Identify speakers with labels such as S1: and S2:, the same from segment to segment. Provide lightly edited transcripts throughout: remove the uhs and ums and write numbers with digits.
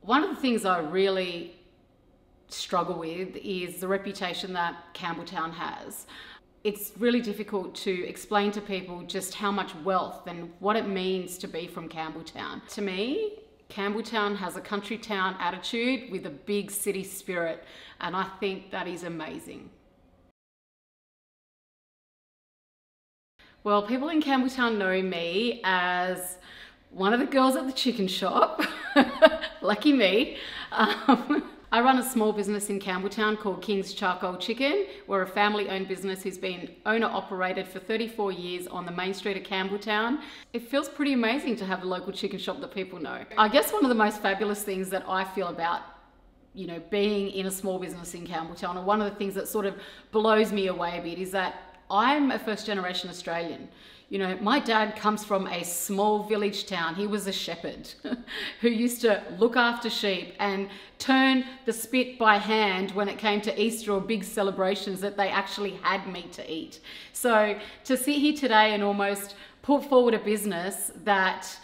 S1: One of the things I really struggle with is the reputation that Campbelltown has. It's really difficult to explain to people just how much wealth and what it means to be from Campbelltown. To me, Campbelltown has a country town attitude with a big city spirit, and I think that is amazing. Well, people in Campbelltown know me as one of the girls at the chicken shop. Lucky me. I run a small business in Campbelltown called King's Charcoal Chicken. We're a family-owned business who's been owner-operated for 34 years on the main street of Campbelltown. It feels pretty amazing to have a local chicken shop that people know. I guess one of the most fabulous things that I feel about, you know, being in a small business in Campbelltown, or one of the things that sort of blows me away a bit, is that I'm a first-generation Australian. You know, my dad comes from a small village town. He was a shepherd who used to look after sheep and turn the spit by hand when it came to Easter or big celebrations that they actually had meat to eat. So to sit here today and almost put forward a business that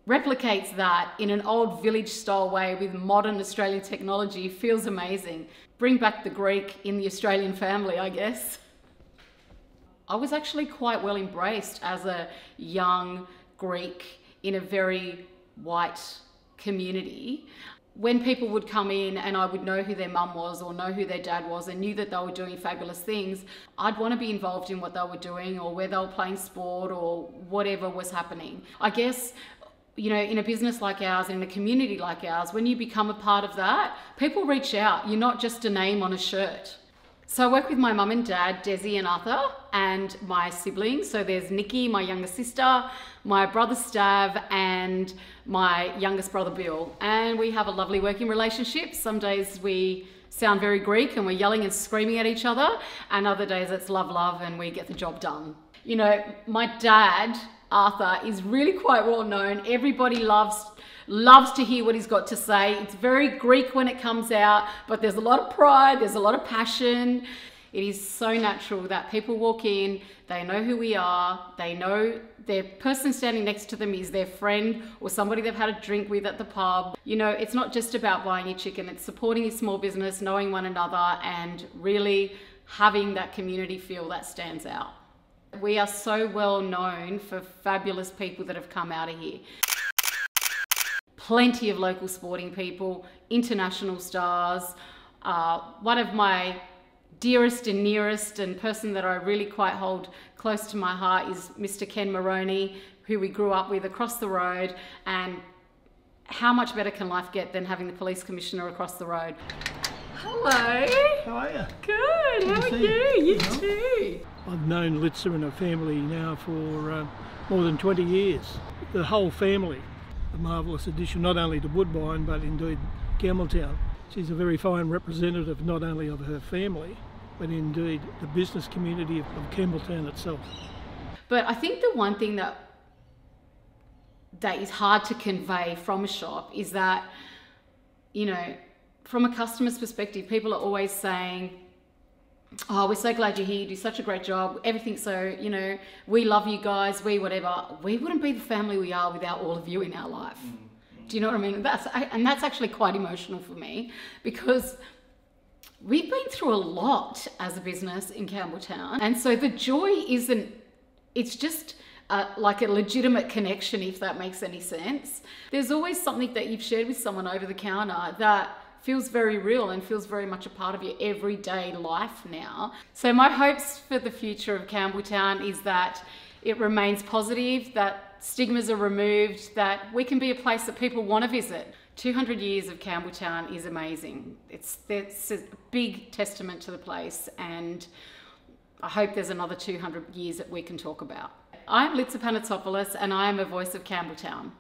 S1: replicates that in an old village style way with modern Australian technology feels amazing. Bring back the Greek in the Australian family, I guess. I was actually quite well embraced as a young Greek in a very white community. When people would come in and I would know who their mum was or know who their dad was and knew that they were doing fabulous things, I'd want to be involved in what they were doing or where they were playing sport or whatever was happening. I guess, you know, in a business like ours, in a community like ours, when you become a part of that, people reach out. You're not just a name on a shirt. So I work with my mum and dad, Desi and Arthur, and my siblings. So there's Nikki, my younger sister, my brother Stav, and my youngest brother Bill. And we have a lovely working relationship. Some days we sound very Greek and we're yelling and screaming at each other, and other days it's love, love, and we get the job done. You know, my dad, Arthur, is really quite well known. Everybody loves to hear what he's got to say. It's very Greek when it comes out, but there's a lot of pride, there's a lot of passion. It is so natural that people walk in, they know who we are, they know their person standing next to them is their friend or somebody they've had a drink with at the pub. You know, it's not just about buying your chicken, it's supporting your small business, knowing one another, and really having that community feel that stands out. We are so well known for fabulous people that have come out of here. Plenty of local sporting people, international stars. One of my dearest and nearest and person that I really quite hold close to my heart is Mr. Ken Moroney, who we grew up with across the road. And how much better can life get than having the police commissioner across the road? Hello.
S2: How are you?
S1: Good. How are you? You too.
S2: I've known Litsa and her family now for more than 20 years. The whole family. A marvellous addition not only to Woodbine but indeed Campbelltown. She's a very fine representative not only of her family but indeed the business community of Campbelltown itself.
S1: But I think the one thing that is hard to convey from a shop is that, you know, from a customer's perspective, people are always saying, oh, we're so glad you're here, you do such a great job, everything's so, you know, we love you guys, we whatever. We wouldn't be the family we are without all of you in our life. Do you know what I mean? And that's actually quite emotional for me, because we've been through a lot as a business in Campbelltown. And so the joy isn't, it's just like a legitimate connection, if that makes any sense. There's always something that you've shared with someone over the counter that feels very real and feels very much a part of your everyday life now. So my hopes for the future of Campbelltown is that it remains positive, that stigmas are removed, that we can be a place that people want to visit. 200 years of Campbelltown is amazing. It's a big testament to the place, and I hope there's another 200 years that we can talk about. I'm Litsa Panoutsopoulos and I am a voice of Campbelltown.